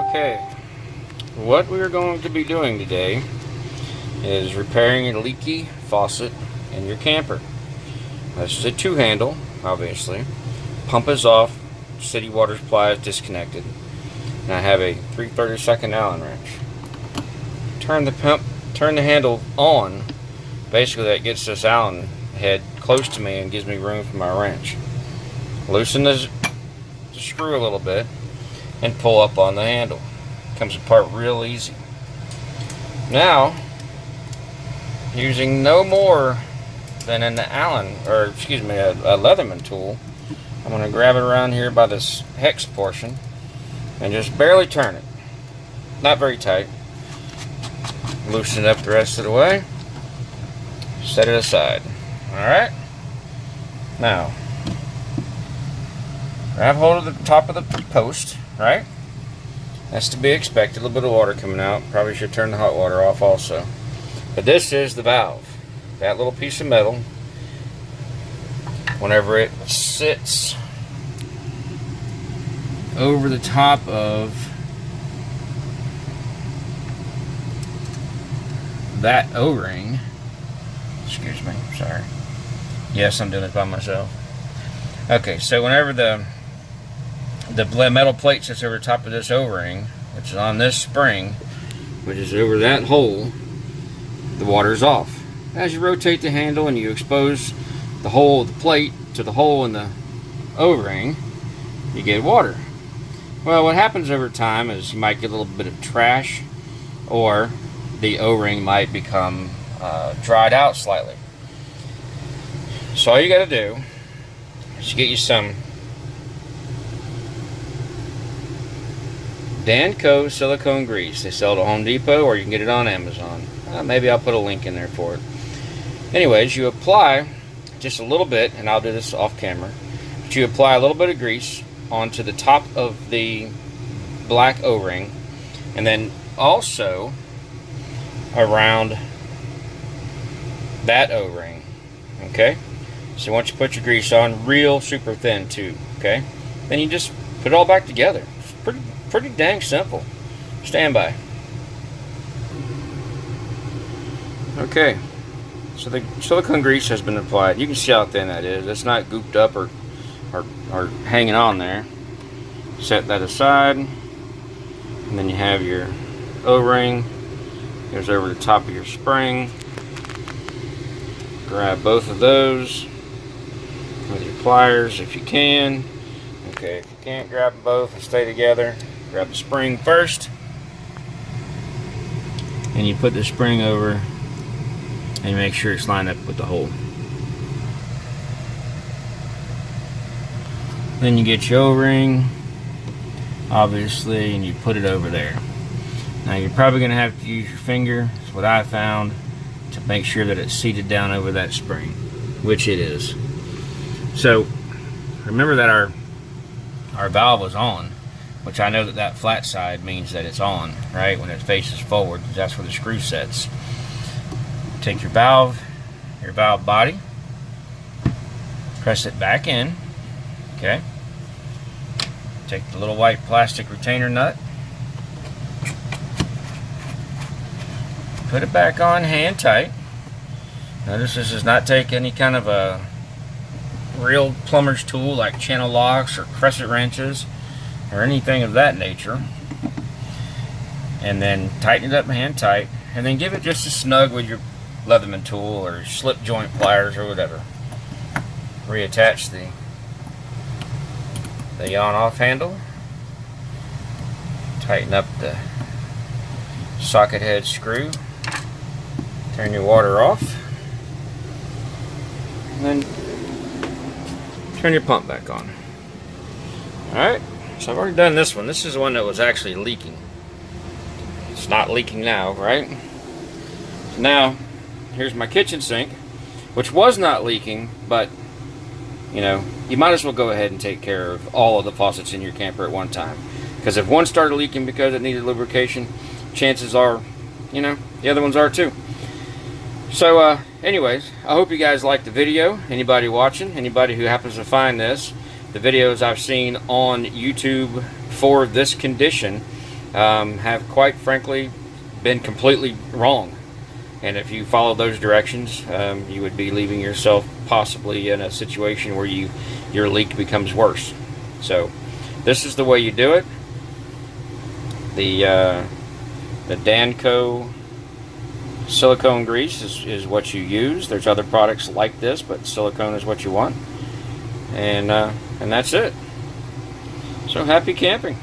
Okay, what we're going to be doing today is repairing a leaky faucet in your camper. This is a two-handle, obviously. Pump is off, city water supply is disconnected, and I have a 3/32 Allen wrench. Turn the handle on. Basically, that gets this Allen head close to me and gives me room for my wrench. Loosen the screw a little bit and pull up on the handle. Comes apart real easy. Now, using no more than an Allen, or excuse me, a Leatherman tool, I'm going to grab it around here by this hex portion and just barely turn it. Not very tight. Loosen it up the rest of the way. Set it aside. Alright? Now, grab hold of the top of the post, right? That's to be expected. A little bit of water coming out. Probably should turn the hot water off also. But this is the valve. That little piece of metal, whenever it sits over the top of that O-ring, excuse me, sorry. Yes, I'm doing this by myself. Okay, so whenever the metal plate sits over the top of this O-ring, which is on this spring, which is over that hole, the water's off. As you rotate the handle and you expose the hole of the plate to the hole in the O-ring, you get water. Well, what happens over time is you might get a little bit of trash, or the O-ring might become dried out slightly. So all you got to do is get you some Danco silicone grease. They sell it at Home Depot, or you can get it on Amazon. Maybe I'll put a link in there for it. Anyways, you apply just a little bit, and I'll do this off camera, but you apply a little bit of grease onto the top of the black O-ring, and then also around that O-ring. Okay? So once you put your grease on, real super thin too, okay? Then you just put it all back together. It's pretty dang simple. Stand by. Okay, so the silicone grease has been applied. You can see how thin that is. It's not gooped up or hanging on there. Set that aside, and then you have your O-ring. Goes over the top of your spring. Grab both of those with your pliers if you can. Okay, if you can't, grab them both and stay together. Grab the spring first, and you put the spring over and you make sure it's lined up with the hole. Then you get your O-ring, obviously, and you put it over there. Now you're probably going to have to use your finger, that's what I found, to make sure that it's seated down over that spring, which it is. So remember that our valve was on, which I know that flat side means that it's on, right? When it faces forward, that's where the screw sets. Take your valve body, press it back in, okay? Take the little white plastic retainer nut, put it back on hand tight. Notice this does not take any kind of a real plumber's tool like channel locks or crescent wrenches or anything of that nature. And then tighten it up hand tight, and then give it just a snug with your Leatherman tool or slip joint pliers or whatever. Reattach the on-off handle. Tighten up the socket head screw. Turn your water off, and then turn your pump back on. Alright, so I've already done this one. This is the one that was actually leaking. It's not leaking now, right? So now, here's my kitchen sink, which was not leaking, but you know, you might as well go ahead and take care of all of the faucets in your camper at one time. Because if one started leaking because it needed lubrication, chances are, you know, the other ones are too. So anyways, I hope you guys liked the video. Anybody watching, anybody who happens to find this, the videos I've seen on YouTube for this condition, have quite frankly been completely wrong. And if you follow those directions, you would be leaving yourself possibly in a situation where your leak becomes worse. So this is the way you do it. The Danco silicone grease is what you use. There's other products like this, but silicone is what you want. And that's it. So happy camping.